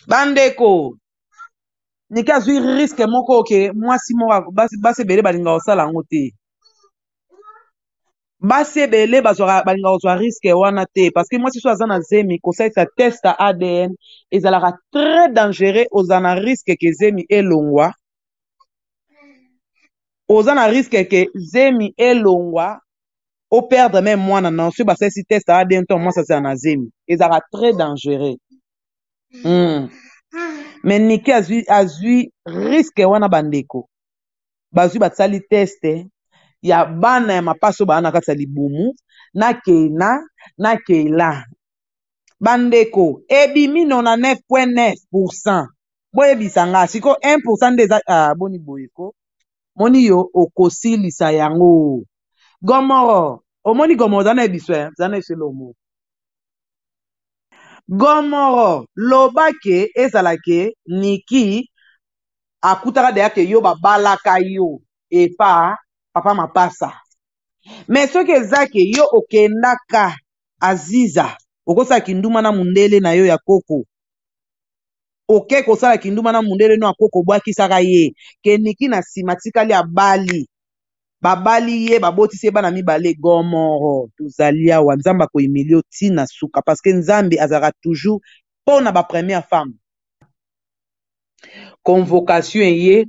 Bandeko. Niki azwi risque moko ke mwasi moko basi ebele balinga kosala yango te. Basi ebele balinga kozwa risque wana te parce que mwasi so aza na zemi kosalisa test ADN ezalaka très dangereux oza na risque ke zemi elongwa. Oza na risque ke zemi elongwa o perdre même mwana na so basalisi test ADN to mwasi aza na zemi ezalaka très dangereux. Mais Niki azwi risque wana bandeko. Bazwi basali test ya bana ya mapaso bana na kati ya libumu na kela. Bandeko ebimi 99.9%. Boyebisa nga siko 1% nde boni boyeko. Moni yo okosilisa yango. Gomoro. Omoni gomoro zana ebiswe, zana eselomo. Gomoro lobake ezalake Niki akutaka deya ke yo babalaka yo epa papa mapasa. Mais soki ezake yo okendaka aziza okosala kinduma na mundele na yo ya koko. Oke kosala kinduma na mundele no ya koko bwakisaka ye ke Niki na sima tikali abali. Babali ye babotisi ye bana mibale. Gomoro tozali awa nzambe akoyimeli yo tina suka parce que nzambe azalaka toujours pona ba première femme. Convocation ye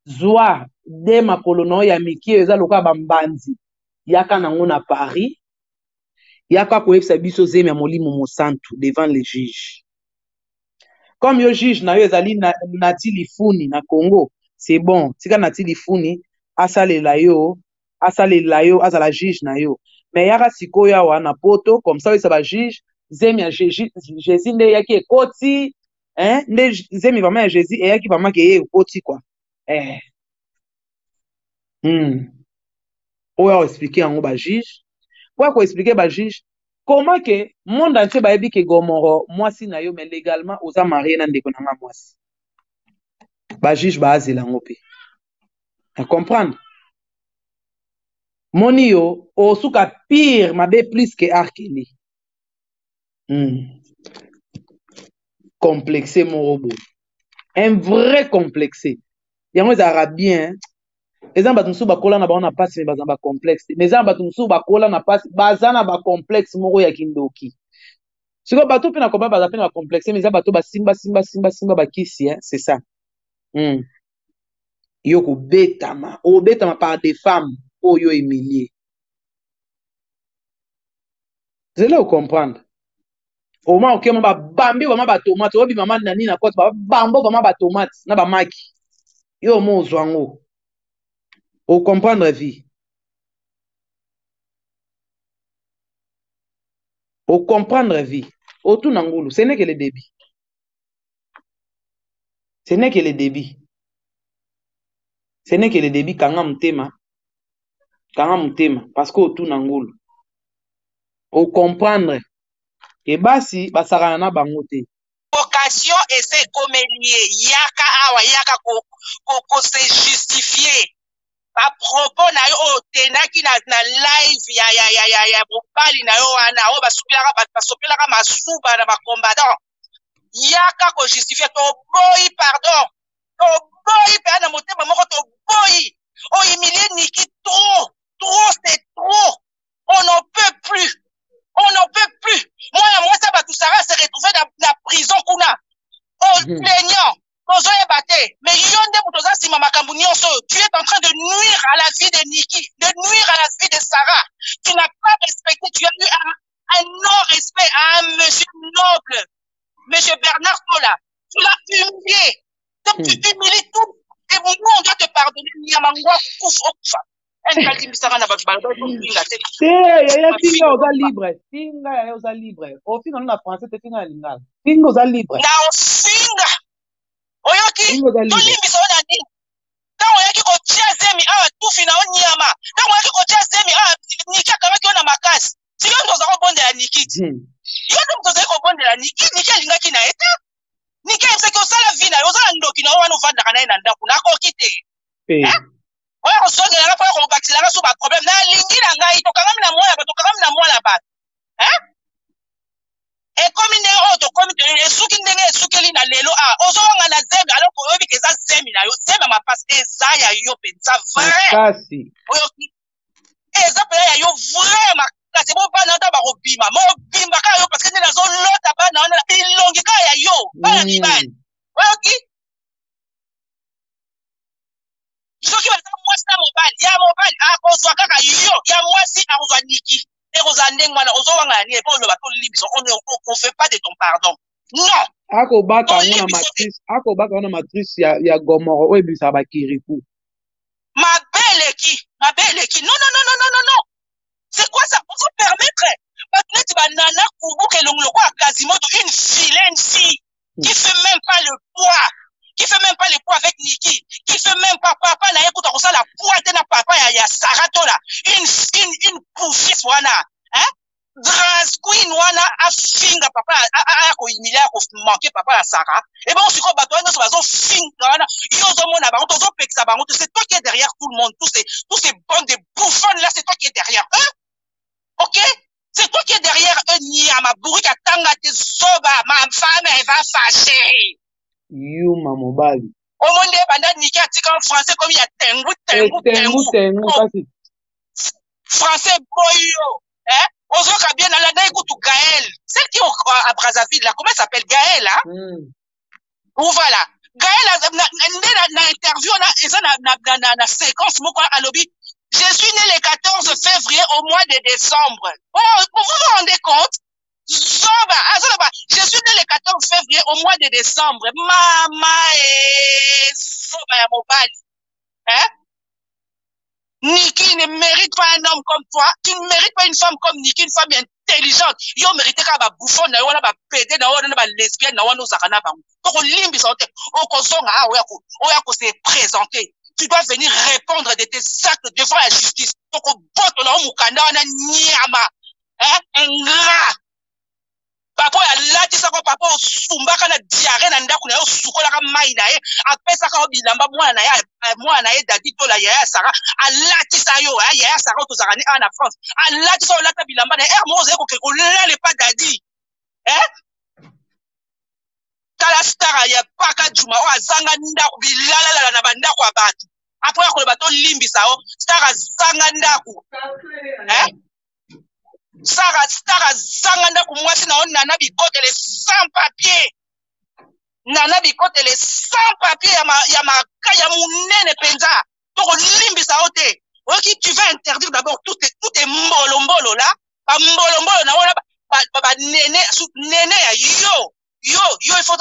zwa de makolo na ya miki eza loka bambanzi yaka nango na Paris yaka koyebisa biso zemi ya molimo mosantu devant les juges. Comme yo juge na yo ezali Nati Lifuni na Congo, c'est bon, tika Nati Lifuni asalela yo azala juge na yo. Mais yaka sikoyo awa na poto comme ça oyesa ba juge zemi ya Jésus nde yaki ekoti nde zemi vraiment ya Jésus eyaki vraiment ke ye ekoti quoi. Oyo expliquer yango ba juge. Pour ko expliquer ba juge comment que monde entier bayebi ke Gomoro mwasi na yo mais légalement oza marié na ndeko nanga mwasi. Ba juge ba azela ngo pe. À comprendre? Moni yo osuka pire mabe plus que Arkeli. Complexé morobo. Un vrai complexé. Yango ezalaka bien. Eza bato mosusu bakola na bango na pasi me baza ba complexe. Mais eza bato mosusu bakola na pasi baza na ba complexe moko ya kindoki. Siko bato pe na komba baza pe na ba complexe mais eza bato basimba bakisi c'est ça. Yo kobetama par des femmes oyo humilié. Vous allez comprendre. Au moins ok ba bambi ba ba tomate obi mama nani na kote ba bambo ba ba tomate na ba maki. Yo mo zwango. Au comprendre vie. Au comprendre vie. Au tout nangulu, ce n'est que le débit. Ce n'est que le débit. Ce n'est que le débit kanga mutema. Parce que au tout nangulu. Au comprendre. Et basi basara na bangote. Vocation et c'est comme lié. Yaka awa yaka ko se justifier. À propos na yo tenaki na live ya bopali na yo wana o basopelaka masuba na ba combattant yaka ko justifier to boy pardon to boy pe na motema moko to boy o humilier Niki trop c'est trop on n'en peut plus moi ça va tout ça se retrouver dans la prison kuna au plaignant. Mais tu es en train de nuire à la vie de Niki, de nuire à la vie de Sarah. Tu n'as pas respecté, tu as eu un non-respect à un monsieur noble, monsieur Bernard Sola. Tu l'as humilié. Donc tu humilies tout. Et nous, on doit te pardonner. Niamangwa, kufa. Tinga oza libre. Tinga oza libre. Ofinga na français te tinga lingala. Tinga oza libre. Na ofinga. Oyoki, tolimbisa ona nini? Tango yaki kotia zemi awa tufi na onyama. Tango yaki kotia zemi awa Niki akamaki ona makasi. Siko ndoza kobondela Niki. Yo ndo ndoza kobondela Niki, Niki alingaki na eta. Niki emseki osala vina, osala ndoki na wana ovandaka naye na ndako. Nakoki te. Oya kosongela po kobakiselanga so ba problème na lingi na ngai tokangami na mwana bato. Et comme ndenge oyo tokomi esuki ndenge esukeli na lelo ozonga na zemi alors que oyebi ke eza zemi na yo zemi ma passe eza ya yo penza vrai oyoki eza pe ya yo vraiment kasi bo bana ta ba kobima mo bimba ka yo parce que nela zo lota bana wana ilongi ka ya yo bana mibali oyoki soki baza mwasi na mobali ya mobali akozwa kaka yo ya mwasi akozwa niki ekozwa ndenge wana ozowanga ya nie mpo oloba to libiso on fait pas de ton pardon non akobaka wana matrice ya gomoro oyo ebisaka bakiriku mabeleki non c'est quoi ça on peut permettre bato neti banana kubuka elongo lokola Quasimoto une fille qui fait même pas le poids avec Niki, qui fait même pas papa na écoute comme ça la pointe na papa ya Saratola, une poufiesse wana, hein? Drag queen wana a finga papa a ko humilier ko manquer papa la Sarah. Et ben on se croit bato na so bazo finga wana, yo zo mona ba on zo peksa ba on c'est toi qui est derrière tout le monde, tous ces bandes de bouffons là, c'est toi qui est derrière eux. OK? C'est toi qui est derrière eux ni à ma bourrique à tanga te soba, ma femme elle va fâcher. Yuma mobali. Au monde banda Niki atika en français comme il y a tengu. Kasi. Français boyo. Hein? Ozoka bien na la écoute Gaël. Celle qui est à Brazzaville là, comment elle s'appelle Gaël hein? Ou voilà. Gaël na interview na séquence moko à lobby. Je suis né le 14 février au mois de décembre. Oh, vous vous rendez compte? Zoba, je suis né le 14 février au mois de décembre. Mama et Zoba ya mobali. Hein? Niki ne mérite pas un homme comme toi. Tu ne mérites pas une femme comme Niki, une femme intelligente. Yo mérite ka ba bouffon na yo na ba pédé na yo na ba lesbienne na yo no zakana ba. Toko limbi sote. Oko zonga oyako se présenter. Tu dois venir répondre de tes actes devant la justice. Toko boto na mukanda na nyama. Hein? Ingrat. Papa ya latisa ko papa osumbaka na diarrhée na ndako na yo sukolaka mai na ye apesaka o bilamba mwana ye dadi to la yaya Sara alatisa yo yaya Sara tozaka ni en France alatisa o lata bilamba na ye moze ko ke ko lele pas dadi kala star ya paka juma o azanga ndako bilala na bandako ya bato après ko bato limbisa o star azanga ndako Star zanganda kumwasi na ona na bikote les sans papier. Nana bikote les sans papier ya makaya munene penza. Toko limbisa ote. Oki tu vas interdire d'abord tout est mbolo là. Ba mbolo na ona ba nene ya yo il faut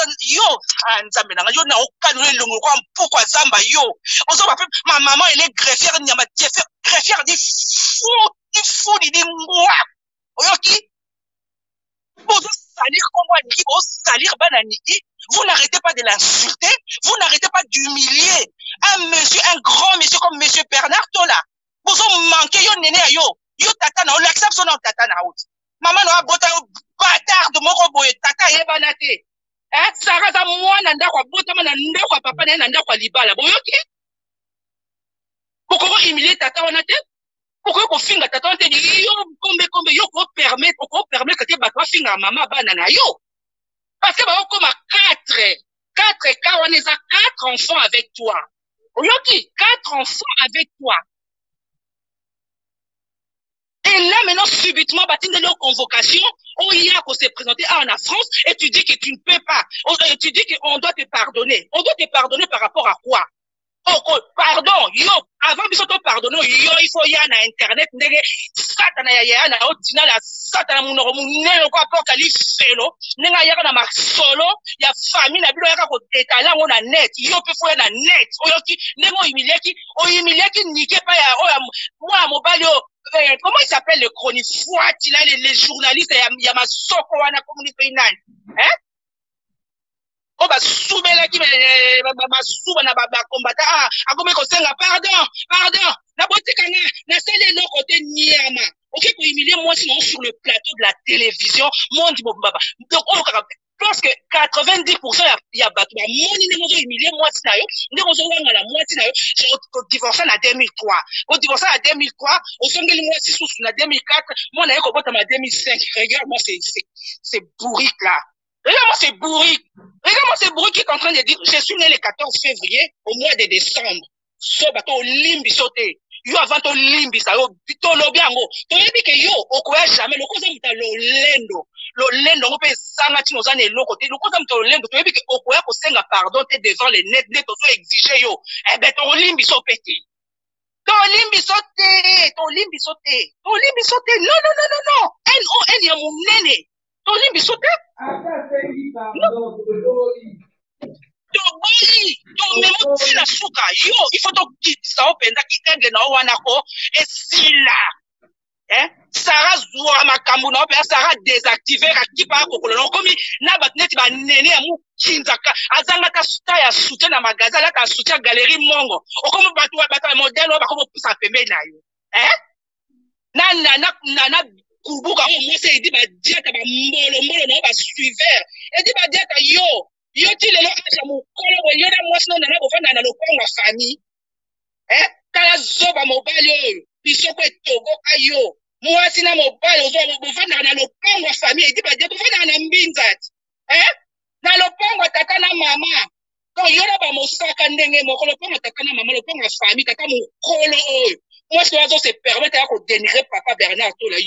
nzambe nanga yo na okanule longo kwa mpuko zamba yo. Ozo ba ma maman elle est greffière nyama greffière di fou di mwa. Oyoki, vous salir comment Niki, vous salir Bananiki, vous n'arrêtez pas de l'insulter, vous n'arrêtez pas d'humilier un grand monsieur comme monsieur Bernard Tola. Vous manquez yo néné yo tata na, on l'accepte son tata na out. Maman no abota bâtard de moko boye tata yebanate. Hein, Sarah za mwana ndako abota na ndako papa na ndako libala. Boyoki. Pourquoi vous humilier tata wana te? Pourquoi qu'on finga tata te yo kombe yo ko permettre que te bato finga mama bana na yo parce que ba comme 4 cas on est à 4 enfants avec toi oyoki 4 enfants avec toi et là maintenant subitement batinde leur convocation on y a qu'on s'est présenté en France et tu dis que tu ne peux pas tu dis qu'on doit te pardonner par rapport à quoi? Oh, pardon, yo, avant de te pardonner, yo, il faut y aller à internet, ndege, satana ya na otina la satana munoro munene kwa pokali felo, nenga ya na masolo, ya famille na bilo ya ko etala ngona net, yo pe fo na net, oyoki, nengo humilieki nike pa ya moi mobali comment il s'appelle le chronique Fouati là les journalistes ya masoko wana communauté nani, hein? Oh bah soubela qui ma souba na ba combattant akome ko senga pardon na botikana na sele no côté niama OK pour humilier moi sinon sur le plateau de la télévision monde baba donc on pense que 90% ya batu ba moni ne mozo humilier moi sinayo ndeko zo wanga la moi sinayo au divorcé en 2003 au divorcé en 2003 au songeli moi si sous na 2004 moi na yeko bota ma 2005 regarde moi c'est bourrique là. Regarde-moi ce bourri. Regarde-moi ce bourri qui est en train de dire, je suis né le 14 février, au mois de décembre. So, bato, limbi sauté. Yo avant to limbi sa yo to lobi ango to yebi ke yo okoya jamais lokoza muta lo lendo ngo pe sanga tino za ne lokote lokoza muta lo lendo to yebi ke okoya ko senga pardon te devant les net net to exiger yo eh ben to limbi so pété to limbi sauté non non non non non NON ya munene to limbi sauté toboli tomemo ntina suka yo ifo tokitisa openza kitenge na wana ko esila sara zwa makambo na ope sara désactiver akipa akokolo na komi na bato neti banene ya mukinzaka azanga ta suta ya soutien na magasin alata ya soutien galerie mongo okomi bato ya modele oyo bakomi opusa pembe na yo na kubuka oyo mwasi edi badiata bambolombolo na oyo basuivere edi badiata yo ti lelo aja mokolo boye yo na mwasi no nana bofanda na lopango ya famille tala zoba mobali oyo bisoko etogoka yo mwasi na mobali ozwa bofandaka na lopango ya famille edi badia bofandaka na mbinza ti na lopango ya tata na mama donc yo na bamosaka ndenge moko lopango ya tata na mama lopango ya famille tata mokolo oyo mwasi oyo azose permettre ya kodenigre papa Bernard Tola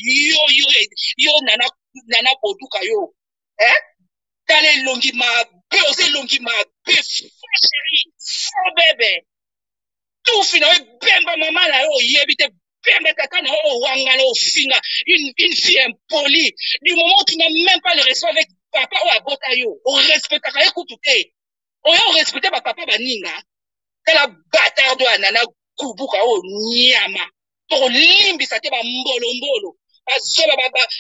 yo nana boduka yo tala elongi mabe oza elongi mabe fo chéri fo bebe tufi na ebemba mama na yo oyebi te bemba tata na yo owangana ofinga une fille impolie du moment où tu n'as même pas le respect avec papa oyo abota yo orespectaka ye kutu te oyo orespecte bapapa baninga tala batardo ya nana kubuka oyo nyama tokolimbisa te bambolombolo bazoba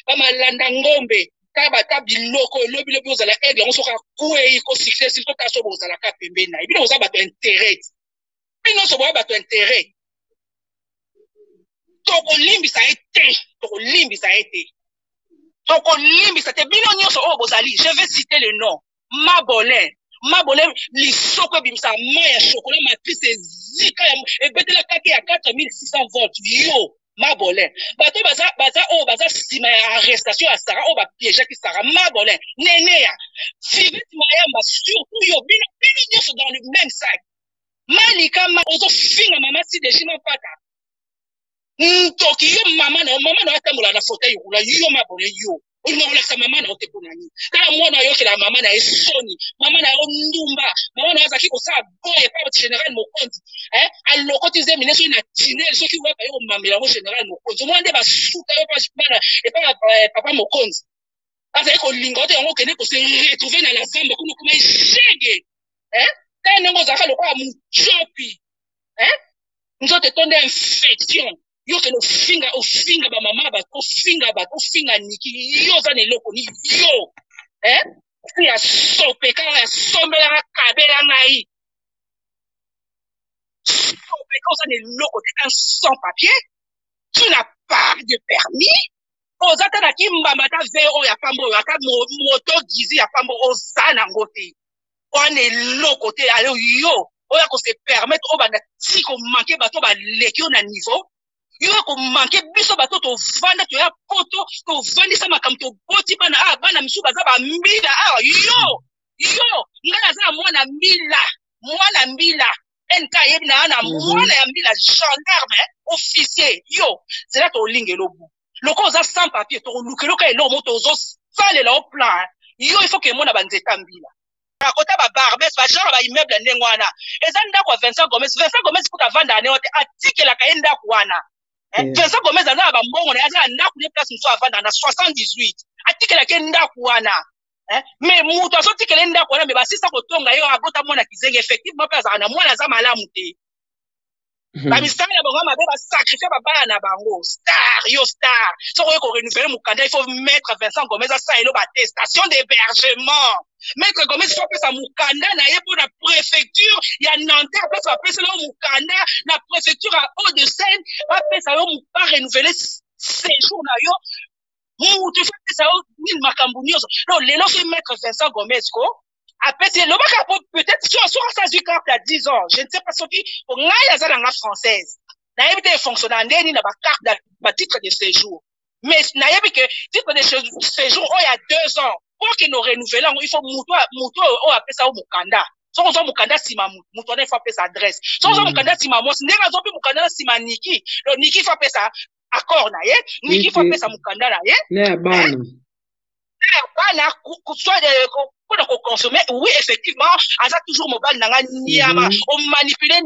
bamalanda ngombe bata biloko lobi ozala aigle yango soki akwei kosuccès sili totaso bozalaka pembeni na ye bino boza bato intérêt bino nyonso boya bato intérêt tokolimbisa ye te bino nyonso oyo bozali je vais citer le nom Mabolin lisoko ebimisa mai ya chocolat matrice ezika ebetelakaki ya 4600 volts yo Mabolin bato baza oyo baza nsima ya arrestation ya Sara oyo bapiégeaki Sara Mabolin nene ya Sylvette Mayamba surtout yo bino nyonso dans le même sac malika ozofinga mama si deji mapata ntoki yo mama na atambola na fauteuil rula yo Mabolin yo olingolakisa mama na ote mpona nini kala mwana ayokela mama na esoni mama na yo ndumba mama na yo azalaki kosala boye pa général Mokonzi alokoti zemine soki na tinel soki wapa yo komamela yango général Mokonzi omwana nde basuta yo bana epa papa Mokonzi azali kolinga ote yango okende kose retrouve na la zamba kuna koma eshege tala ndenge ozalaka lokola mojopi nzoto etonde infection yo kende ofinga bamama bato ofinga niki yo oza na eloko ni yo ya sopeka ya sombelanga kabela ngai sopeka oza na eloko te un sans papier tu n'as pas de permis oza ta na kimbamba ta ve oyo ya pamba oyo ata moto gizi ya pamba oza nango te wana eloko te ale yo oyo kose permettre oyo banda ti komanke bato baleki yo na niveau yo komanke biso bato tovanda toya poto tovandisa makambo toboti bana misu baza bambila awa yo ngai naza mwana mbila nk yebi na ana mwana ya mbila gendarme officier yo zela tolinga elobu loko oza sans papier tokolukeloka eloko mo tozosalela o plan yo il faut ke mona banzeta mbila akota babarbes bagenre baimmeuble ndenge wana eza ndako ya Vincent Gomez kuta vanda ane ote atikelaka ye ndako wana Vincent Gomez aza na bambongo na ye aza na ndako ne place mosu avanda na 78 atikelaka ye ndako wana mais moto azotikela ye ndako wana me basisa kotonga ye abota mwana kizenge effectivement mpe azalaka na mwana aza malamu te bamisala na bango mabe basacrifie babala na bango star soko oyo korenouveler mokanda il faut mettre Vincent Gomez asalelo battestation d'hébergement maître Gomez faut apesa mokanda na ye mpo na préfecture ya Nanterre place bapesela yo mokanda na préfecture ya Hauts-de-Seine bapesa yo ba renouveler séjour na yo mutu faut apesa yo nini makambo nyonso donc lelo so maître Vincent Gomez ko apesi lobaka peut-être si on sa vie carte à 10 ans je ne sais pas soki ngai aza na nga française nayebi te fonctionne ndeni na ba titre de séjour mais nayebi que titre de séjour oyo ya 2 ans pour que nous renouvelons, il faut muto o apesa o mukanda. So on mukanda sima muto na faut apesa adresse. So on mukanda sima mo ndenga zo pe mukanda sima Niki. Le Niki faut apesa accord na ye, Niki faut apesa mukanda na ye. Ne bana. Bana soit pour consommer, oui effectivement, asa toujours mobile nanga niama, on manipuler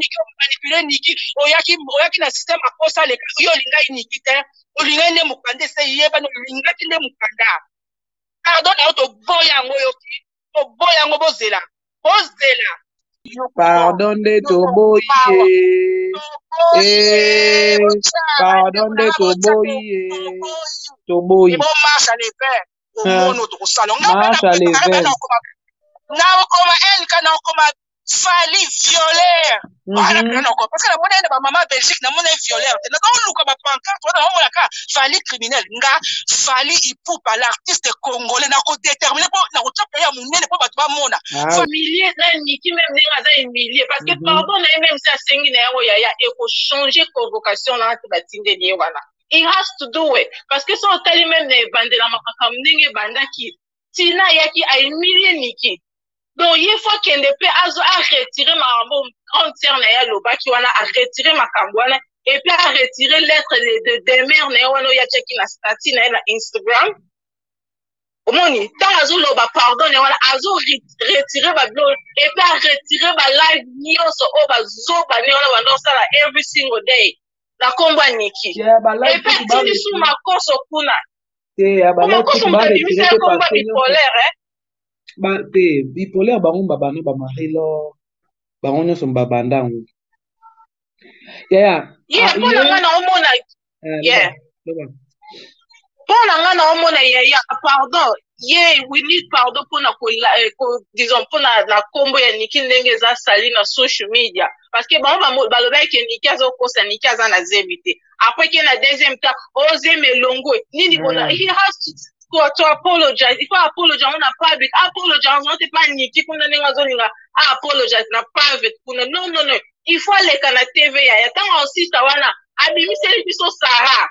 Niki, oyaki na système a kosa le yo linga Niki te, o linga ne mukanda se yeba no linga kinde mukanda. Pardon na to boya ngoyoki, to boya ngobozela. Pardon de Toboye. Pardon de Toboye. Toboye. Bon marche à l'effet. Au mono au salon. Marche à l'effet. Na okoma elka na okoma fali violeur. Voilà parce que la monnaie de maman Belgique na monnaie violeur. Na donc luka ba pancarte na on la ka fali criminel nga fali ipupa l'artiste congolais na ko déterminer pour na ko tsopa ya munene pour batba mona. Familier na Niki même na za humilié parce que pardon na même ça sengi na yango ya et ko changer convocation na te batinde ni wana. It has to do it parce que so tali même na bandela makaka mnenge bandaki tina yaki a humilié Niki. Donc, il faut qu'il ne peut pas retirer ma grande sœur Naya Lobaki, a retiré ma cambouane, et puis à retirer l'être de mère Naya Yachaki na statut na Instagram. Au moins, tant Azo Loba, pardon, Azo retirer ma blog, et puis à retirer ma live news, Oba Zoba, every single day. La combat Niki. Et puis, tu sous ma course au Kuna. Ma course au Kuna, c'est un combat bipolaire, hein. Bipolaire bango babano ba marilo bango nyoso babanda ngo pardon we need pardon pour na disons pour na combo ya Niki ndenge za sali na social media parce que bango baloba ke Niki azo kosa Niki aza na zebite après que na deuxième temps oser melongo nini bona he has to apologize. Il faut apologize on a public. Apologize on te pas Niki kuna nenga zolinga. Apologize na private kuna non. Il faut aller kana TV ya tanga aussi tawana abimi seli biso Sarah.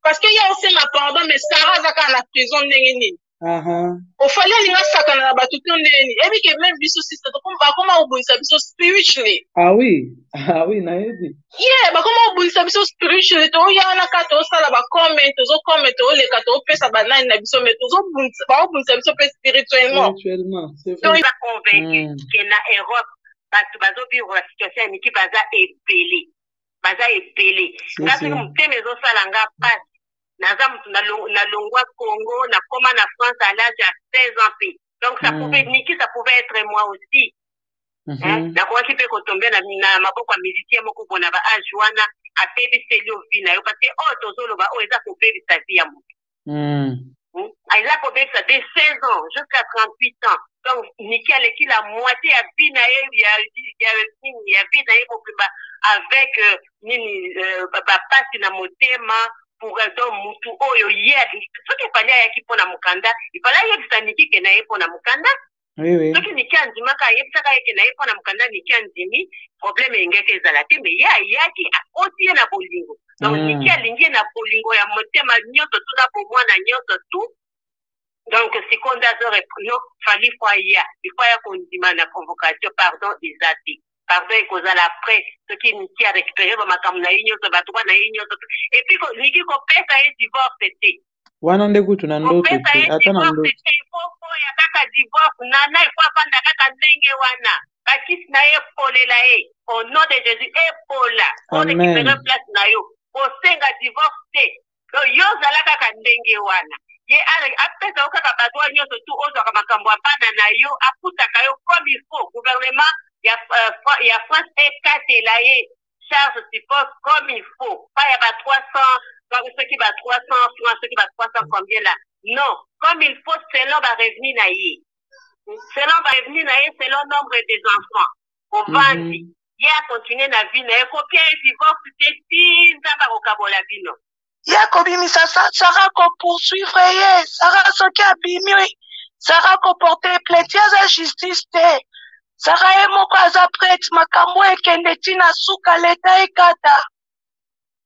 Parce que ya aussi ma pardon mais Sarah zaka na prison ndenge nini. Au fallait linga saka na batu tondeni. Et puis que même biso sister to comment obunisa biso spiritually. Ah oui na yedi. Yeah, ba comment obunisa biso spiritually to ya na ka to sala ba comment o le ka to pesa banani na biso mais to obunisa biso spirituellement. C'est donc il va convaincre que na Europe batu bazo vivre la situation Niki baza epelé. Kasi mteme zo sala nga passe. Naza mutu na longwa Congo na koma na France à l'âge de 16 ans puis. Donc ça pouvait Niki ça pouvait être moi aussi. Na kwa kipe ko tomber na maboko ya musicien moko bona ba ajoana a pebi selio vina yo parce que tozolo ba eza ko pebi sa vie ya mutu. Aiza ko pebi sa de 16 ans jusqu'à 38 ans. Donc Niki aleki la moitié ya vie na ye ya vie na ye mobimba avec nini ba pasi na motema pour donc mutu oyo yeli soki fanya yaki pona mukanda ifala yebisa Niki ke na ye pona mukanda. Oui. Soki Niki andimaka yebisaka yeke na ye pona mukanda Niki andimi problème engeke ezala te mais yaki akoti ye na bolingo. Donc Niki alingi na bolingo ya motema nyonso tuna bomwana nyonso tu. Donc seconda zore no fali fois ya il faut kondima na convocation pardon des athées. Pardon ekozala après soki Niki a récupéré ba makambo na ye nyonso bato na ye nyonso et puis Niki kopesa ye divorce te. Wana ndeku tuna ndoto ata na ndoto. Ya kaka divorce nana ifo apanda kaka ndenge wana. Bakisi na ye polela ye au nom de Jésus epola. On récupère place na yo. Osenga divorce te. Donc yo zala kaka ndenge wana. Ye apesa kaka bato nyonso tu ozwaka makambo apana na yo aputaka yo comme il faut. Gouvernement ya France ekatela ye charge support comme il faut. Pas ya ba 300, ceux qui va 300 francs, ceux qui va 300 combien là. Non, comme il faut selon ba revenu na ye. Selon ba revenu na ye, selon nombre des enfants. Au vandi. Ya continuer na vie na ye kopia e divorce te tinza ba kokabola bino. Ya kobimisa Sarah ko poursuivre ye, Sarah soki abimi, Sarah ko porter plainte ya justice te. Sarah moko aza prêtre makambo ekende tina suka leta ekata.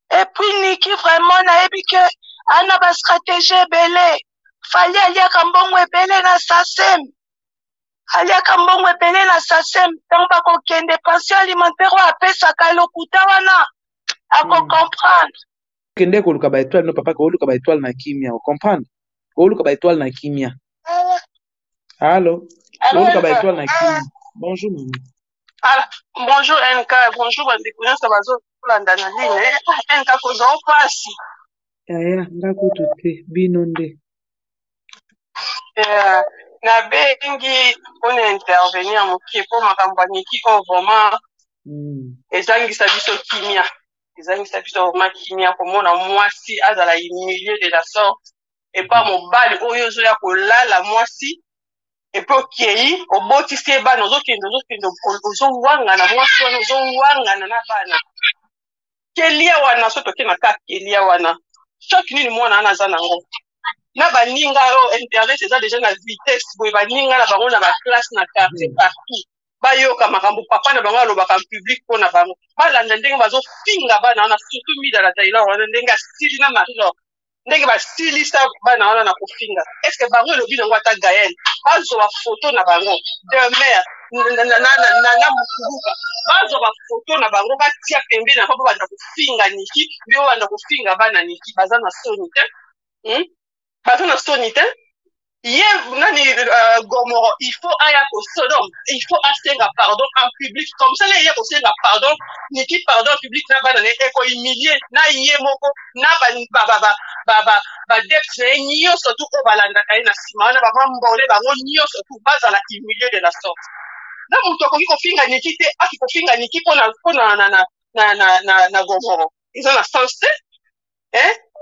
Et puis Niki vraiment nayebi ke ana ba stratégie belé. fali aliaka mbongo ebele na sasem aliaka mbongo ebele na sasem ntango bakokende pension alimentaire oyo apesaka lokuta wana akocomprendre kende koluka ba étoile no papa koluka ba étoile na kimia comprendre koluka ba étoile na kimia allô koluka ba étoile na kimia bonjour maman. Bonjour NK, bonjour bandeko nyonso bazolanda na ligne NK kozwa mpasi yaya ngakutu te bino nde nabengi mpona intervenir moke mpo makambo ya niki oyo vraiment ezangisa biso kimia ezangisa biso vraiment kimia komona mwasi azala milieu de la sorte epa mobali oyo ozoya kolala mwasi epe okei obotisi ye bana ozokende ozowangana mwasi wana ozowangana na bana kelia wana so toke na kaka kelia wana choke nini mwana wana aza nango na baninga oyo internet eza deja na vitesse boye baninga na bango na baklasse na quartier partout bayoka makambo papa na bango alobaka public mpo na bango balanda ndenge bazofinga bana wana surtout mida na taylor wana ndenge asili na marilor ndenge basilisa bana wana na kofinga estce bango elobi nango ata gael bazwa foto na bango de mer na mokuluka bazwa bafoto na bango batia pembeni na mpo banda kofinga niki mbi oyo banda kofinga bana niki baza na soni te baza na soni te ye nani gomoro il faut aya kosodome il faut asenga pardon en public comme ça ye kosenga pardon niki pardon public na bana ne ekohumilie na ye moko na badepte na ye nyonso tu oyo balandaka ye na nsima wana bamambole bango nyonso tu bazala humilie de la sorte na moto akoki kofinga niki te aki kofinga niki mpona na gomoro eza na sens te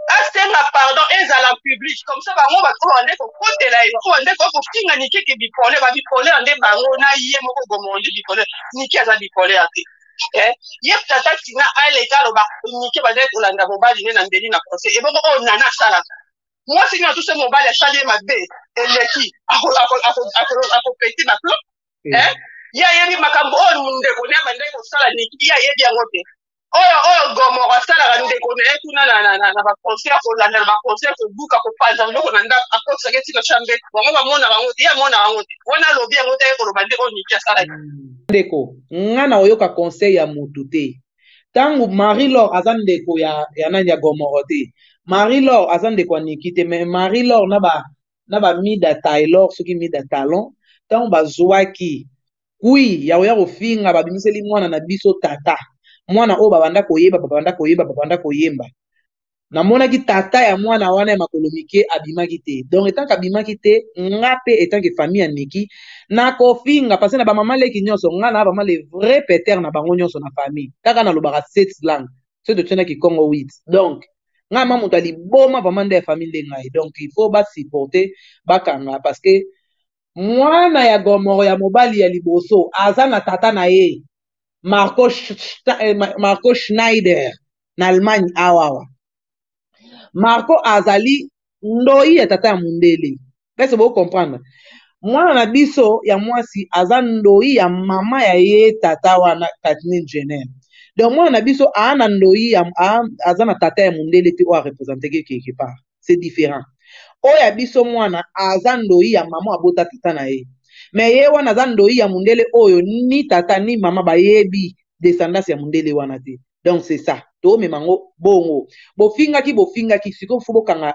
asenga pardon ezala public comme ça bango bato bande kokotela ye oyo nde kofinga niki ke bipole babipolere nde bango na ye moko gomoro nde bipolere niki aza bipolere te ye tata tina aleka aloba niki bazali kolanda mobali nde na mbeli na conseil ebongo oyo nana asalaka mwasi nini atuse mobali asali ye mabe eleki akopeti baplan ye ayebi makambo oyo ndeko ne abandaki kosala niki ye ayebi yango te oyo gomoro asalaka ndeko na ye kuna na baconseil kolanda na baconseil kobuka kopanza biloko na ndako akotisaka etika chambe bango bamona bango te ye amona bango te wana alobi yango te ye koloba nde oyo niki asalaki ndeko nga na oyoka conseil ya mutu te ntango Marie-Laure aza ndeko ya nani ya gomoro te Marie-Laure aza ndeko ya niki te me Marie-Laure na bamida taylor soki mida talon ntango bazwaki kui ya oya kofinga babimiseli mwana na biso tata mwana oyo babanda koyemba namonaki tata ya mwana wana ya makolo mike abimaki te donc etanke abimaki te nga mpe etanke famille ya niki nakofinga parce na bamama leki nyonso nga na bama le vrai peter na bango nyonso na famille kaka nalobaka 7 langue so totianaki congo 8 donc nga ma moto aliboma vama nde ya famille nde ngai donc il faut basupporter bakanga parce que mwana ya gomoro ya mobali ya liboso aza na tata na ye Marco Schneider na Allemagne awawa Marco azali ndoi ya tata ya mundele pese bo comprendre mwana na biso ya mwasi aza ndoi ya mama ya ye tata wana Kathleen Jenner donc mwana na biso ana ndoi aza na tata ya mundele te oyo représenter quelque part c'est différent oyo ya biso mwana aza ndoi ya mama abota tata na ye me ye wana aza ndoi ya mundele oyo ni tata ni mama bayebi descendance ya mundele wana te donc c'est ça toomema ngo bongo bofingaki sikoyo fo bokanga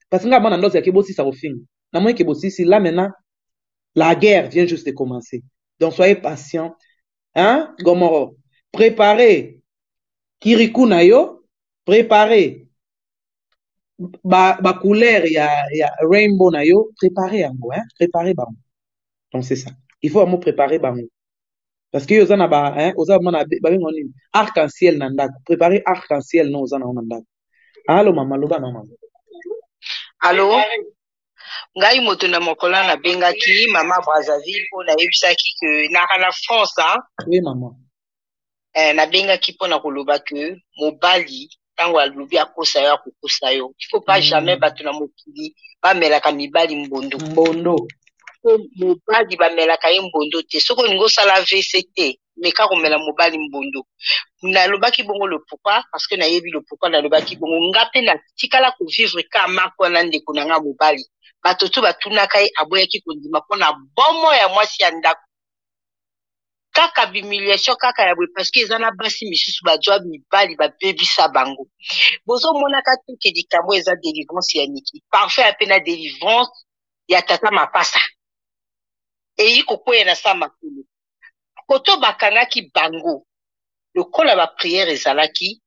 parce nga mwana ndosi yake bosisa kofinga namoni ke bosisi là maintenant la guerre vient juste de commencer donc soyez patient hein gomoro préparez kirikou na yo préparez ba couleur ya rainbow na yo préparez yango hein préparez bango donc c'est ça il faut vraiment préparer bango parce que oza na oza mana babengo nini arc-en-ciel na ndako préparer arc-en-ciel no oza na ndako allo mama loba na mama allo ngai moto na mokola na bengaki mama Brazzaville po na yebisaki que na France oui mama na bengaki po na koloba que mobali tango alobi akosa yo akokosa yo il faut pas jamais bato na mokili bamelaka mibali mbondo mobali bamelaka ye mbondo te soki olingi osala VCT meka komela mobali mbondo nalobaki bongo le pourquoi parce que nayebi le pourquoi nalobaki bongo nga mpe natikala kovivre ka mako wana ndeko na nga mobali bato to batunaka ye aboyaki kondima mpona bomo ya mwasi ya ndako kaka bimiliation kaka ya boye parce que eza na basi misusu bazwa mibali babebisa bango bozomonaka te ke likambo eza délivrance ya Niki parfait ape na délivrance ya tata mapasa eyi kokwea na sa makolo koto bakangaki bango lokola bapriere ezalaki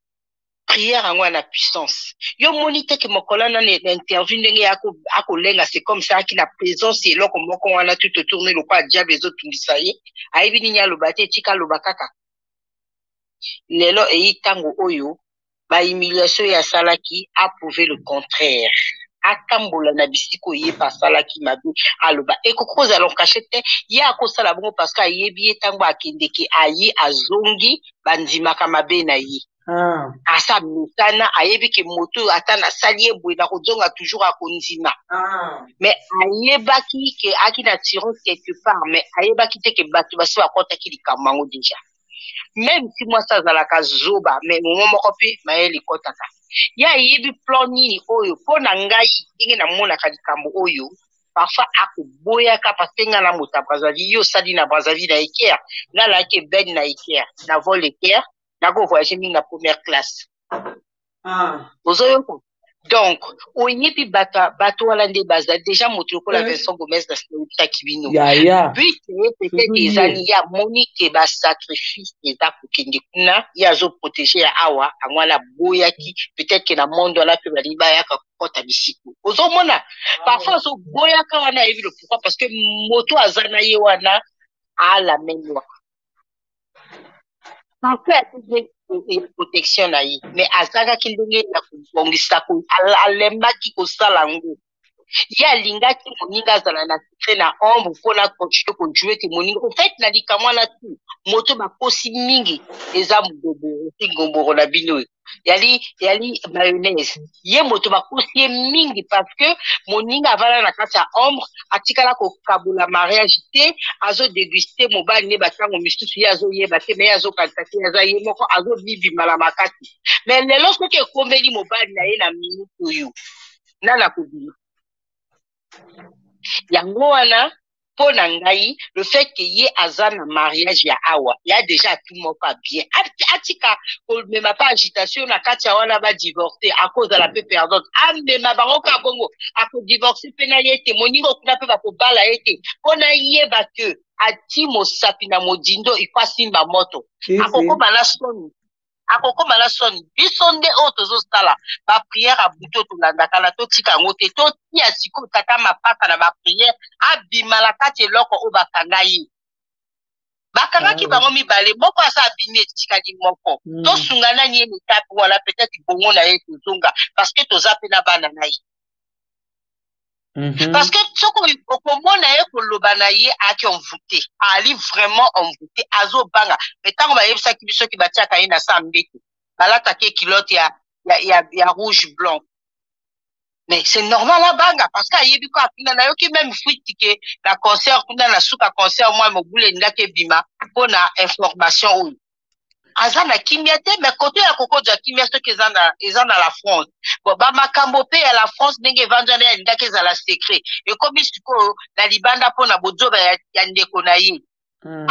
prière yango na puissance yo moni te ke mokola na interview ndenge akolenga c'est comme ça aki na présence eloko moko wana tout tourner lokola diable ezotungisa ye ayebi nini aloba te etika aloba kaka lelo eyi ntango oyo bahumiliation ya asalaki approuvé le contraire atambola na bisiko yeba asalaki mabe aloba ekoki kozala nkashe te ye akosala bongo parce que ayebi ye ntango akendeke aye azongi bandimaka mabe na ye asa mutana ayebi ke moto ata nasali ye boye na kozonga toujours akondima mais ayebaki ke aki na tiron quelque part mais ayebaki te ke bato basi bakotaki likambo yango déjà même si mwasi azalaka zoba mais momo moko mpe mayele ekotaka ye ayebi plan nini oyo mpo na ngai ndenge namonaka likambo oyo parfois akoboyaka parce nga na moto ya Brazzaville yo osali na Brazzaville na Eker nalaki ebeni na Eker na vol Eker nakovoyage mingi na première classe ozoyoka donc oyebi bato wana nde bazali déjà moto lokola Vincent Gomez na sinayebisaki bino but peut-être ezali ya moni ke basacrifice eza kokende kuna ye azoprotege ya awa yango wana boyaki peut-être ke na monde wana mpe balingi bayaka kokota bisiko ozomona parfois azoboyaka wana ayebi le pourquoi parce que moto aza na ye wana ala menwa parfois protection na ye mais azalaki ndenge na kobongisa alembaki kosala ngo ye alingaki moninga azala na secret na ombre mpona continue kojue te moninga en fait na likambo wana tu moto bakosi mingi eza ngomboro na bino yali mayonnaise ye moto bakosi ye mingi parce que moninga avanda na kati ya ombre atikala kokabola mariage te azodeguste mobali ne batango misusu ye azoyeba te me azokanisa te aza ye moko azobibimala makasi mais lelo soki ekombeli mobali na ye na minute oyo nana kobima yango wana mpo na ngai le fait que ye aza na mariage ya awa ya déjà tout moko bien atika komema pa agitation na kati ya wana badivorce akozala mpe perdante amema bango ka bongo akodivorce mpe na ye te moninga okuna mpe bakobala ye te mpo na yeba ke ati mosapi na modindo ikwa simba moto akokoma na soni biso nde oyo tozosala bapriere abuto tolandaka na totika yango te totia sikoyo tata mapaka na bapriere abimala kati eloko oyo bakanga ye bakangaki bango mibale moko asa abimi etikali moko tosungana ye mitape wana peut-être bongo na ye tozonga parce que toza mpe na bana na ye parce que soki okomona ye koloba na ye aki envoûté ali vraiment envoûté azobanga mais ntango bayebisaki biso ki batiaka ye na sa mbete balataki kilote ya rouge blanc mais c'est normal abanga parce que ayebi ko akina na yoki même fuite ke na concert kuna na suka concert moi mobule ndake bima mpona information oyo aza na kimia te mais kote ya kokodza kimia soki eza na la France bon bamakambo mpe ya la France ndenge evanjana ya ndake ezala secret ekomi sikoyo na libanda mpona bozoba ya ndeko na ye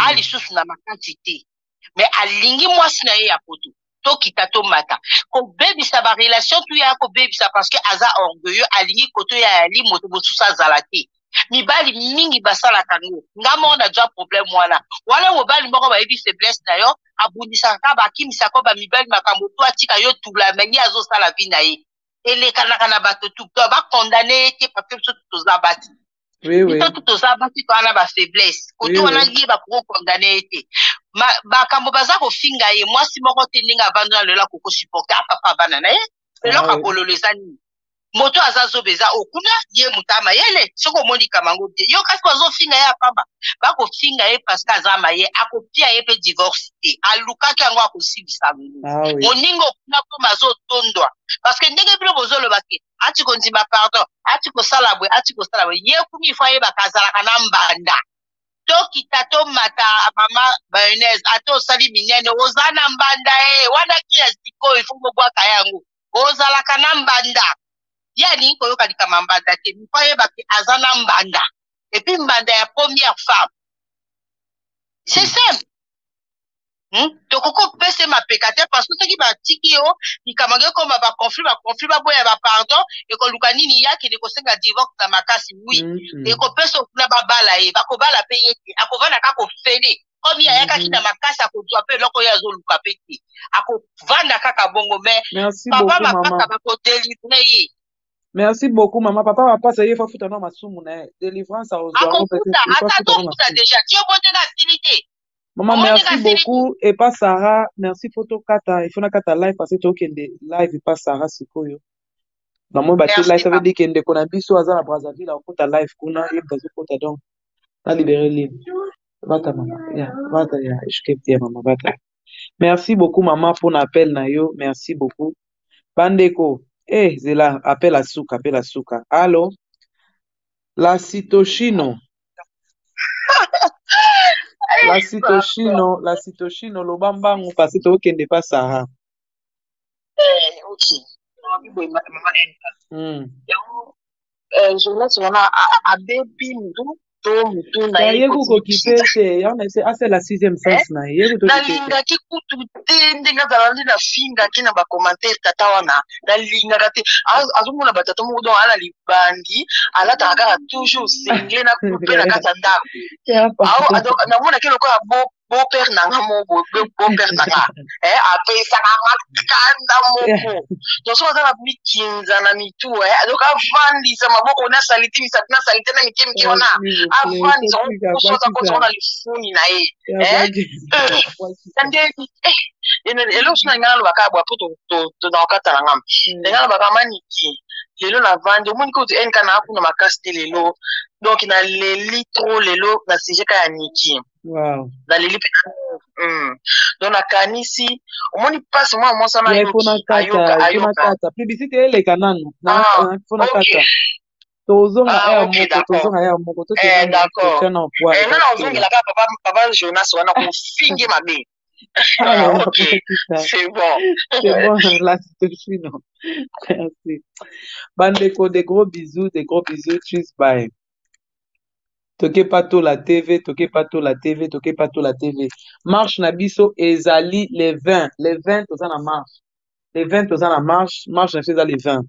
alisusu na makasi te mais alingi mwasi na ye ya poto tokita tomata kobebisa barelation tu ya kobebisa parce que aza orgueilleux alingi koto ya yali moto mosusu azala te mibali mingi basalaka ngo ngamo na jwa problème wana mobali moko bayebi faiblesse na yo abundisaka ka bakimisaka bamibali makambo to atika yo tula mengi azosala vi na ye elekanaka na bato tu bakondane ye te parce que biso toza bati biso toza bati towana bafaiblesse koto wana ye bakokondane ye te makambo baza kofinga ye mwasi moko te ndenge avandana lelo akokosupporte apapa bana na ye eloko akololo eza nini moto aza zobe eza okuna ye mutama yele soko omoni kamango bie yo kasi bazofinga ye apamba bakofinga ye parce que aza maye akopia ye mpe divorce te alukaki yango akosibisa ngulu moninga okuna mpo bazotondwa parce que ndenge bino bozoloba ke ati kondima pardon ati kosala bwe ye kumi fo ayebaka azalaka na mbanda tokita tomata mama mayonnaise ate osali minene oza na mbanda wana kia sikoyo ifo mobwaka yango ozalaka na mbanda ya alingi koyoka likama mbanda te mpo ayebaki aza na mbanda epuis mbanda ya première femme c'est simple. Tokoko pese mapeka te parce que soki batiki yo likamage koma baconflit baboya bapardon ekoluka nini yaki ekosenga divorce na makasi oui ekopesa okuna babala ye bakobala mpe ye te akovanda kaka ofele komi ayakaki na makasi akozwa mpe eloko oyo azoluka mpe te akovanda kaka bongo me papa mapaka bakodelivre ye. Merci beaucoup, maman. Papa va pas essayer de faire un masumu na délivrance à Akofuta déjà. Tu es bon de l'activité. Maman, merci beaucoup. Et pas Sarah, merci photo kata. Il faut na kata live parce que tu as live et pas Sarah sikoyo. Na moi ba live ça veut dire que ndeko na biso aza na Brazzaville au kota live kuna et bazo kota donc. Na libérer libre. Vata maman. Ya, vata ya, je kepte maman vata. Merci beaucoup maman pour l'appel na yo. Merci beaucoup. Bandeko. Zela, appel à Souka. Allô? La Citochino, Lobambango, parce que tu n'es pas Sarah. Ok. Jonas, on a Abébé Ndou. C'est la sixième sens nalingaki kutu te ndenge azalaki na fingaki na bacommentaire tata wana nalingaka te azomona batata moko donc ala libandi alataka kaka toujours sengle na coupe na kati ya ndako namonaki lokola beau-père nanga moko beau-père nanga apesaka makanda moko donc soki aza na mikinza na mitu donc avandisa maboko na salite misapi na salite na mike mike wana avandisa kosoza kozona lifuni na ye eloko so na ngai nalobaka bwa po tozakokatala ngamba ngai nalobaka maniki lelo navandi omoni koto enka na akuna makasi te lelo donc naleli tro lelo na sujet ka ya niki naleli mpe donc nakanisi omoni mpasi mwa mwasana ayoka publicité eleka nanu fona kata tozonga ya moko d'accord nga na ozongelaka papa Jonas wana kofinge mabe. Ok, c'est bon. C'est bon, la Citochino. Merci. Bandeko, des gros bisous, cheers, bye. Toke pato la TV. Marche Nabiso ezali les 20 aux en marche. Les 20 aux en marche na les 20.